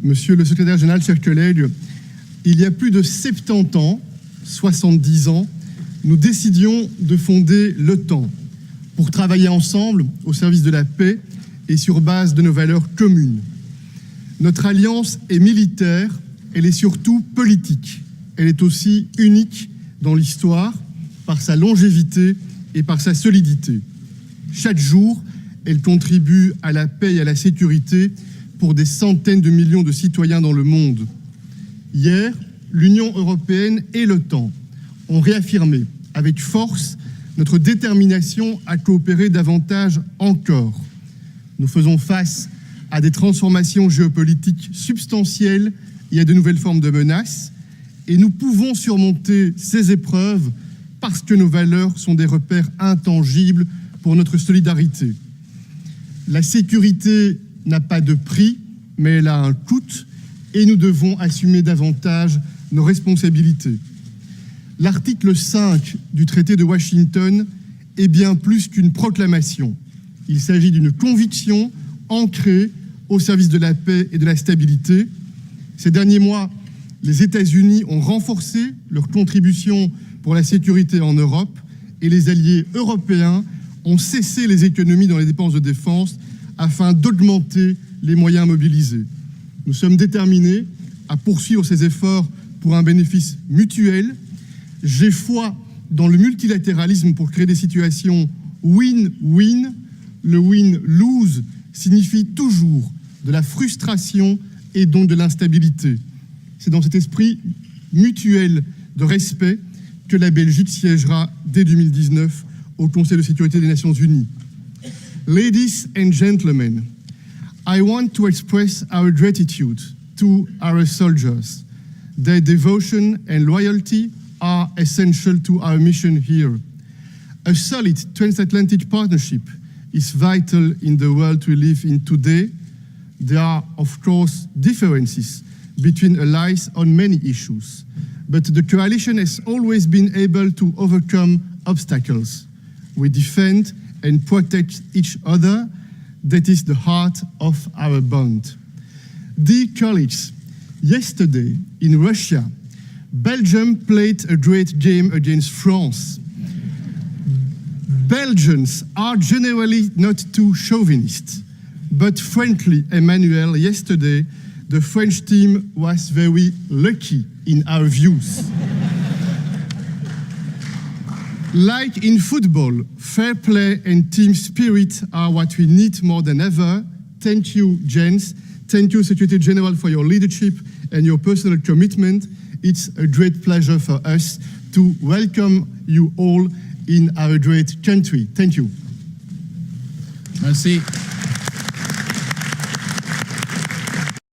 Monsieur le secrétaire général, chers collègues, il y a plus de 70 ans, 70 ans, nous décidions de fonder l'OTAN pour travailler ensemble au service de la paix et sur base de nos valeurs communes. Notre alliance est militaire, elle est surtout politique. Elle est aussi unique dans l'histoire par sa longévité et par sa solidité. Chaque jour, elle contribue à la paix et à la sécurité pour des centaines de millions de citoyens dans le monde. Hier, l'Union européenne et l'OTAN ont réaffirmé avec force notre détermination à coopérer davantage encore. Nous faisons face à des transformations géopolitiques substantielles et à de nouvelles formes de menaces, et nous pouvons surmonter ces épreuves parce que nos valeurs sont des repères intangibles pour notre solidarité. La sécurité n'a pas de prix, mais elle a un coût, et nous devons assumer davantage nos responsabilités. L'article 5 du traité de Washington est bien plus qu'une proclamation. Il s'agit d'une conviction ancrée au service de la paix et de la stabilité. Ces derniers mois, les États-Unis ont renforcé leur contribution pour la sécurité en Europe et les alliés européens ont cessé les économies dans les dépenses de défense afin d'augmenter les moyens mobilisés. Nous sommes déterminés à poursuivre ces efforts pour un bénéfice mutuel. J'ai foi dans le multilatéralisme pour créer des situations win-win. Le win-lose signifie toujours de la frustration et donc de l'instabilité. C'est dans cet esprit mutuel de respect que la Belgique siégera dès 2019 au Conseil de sécurité des Nations Unies. Ladies and gentlemen, I want to express our gratitude to our soldiers. Their devotion and loyalty are essential to our mission here. A solid transatlantic partnership is vital in the world we live in today. There are, of course, differences between allies on many issues, but the coalition has always been able to overcome obstacles. We defend and protect each other. That is the heart of our bond. Dear colleagues, yesterday in Russia, Belgium played a great game against France. Belgians are generally not too chauvinist, but frankly, Emmanuel, yesterday, the French team was very lucky in our views. Like in football, fair play and team spirit are what we need more than ever. Thank you, Jens. Thank you, Secretary General, for your leadership and your personal commitment. It's a great pleasure for us to welcome you all in our great country. Thank you. Merci.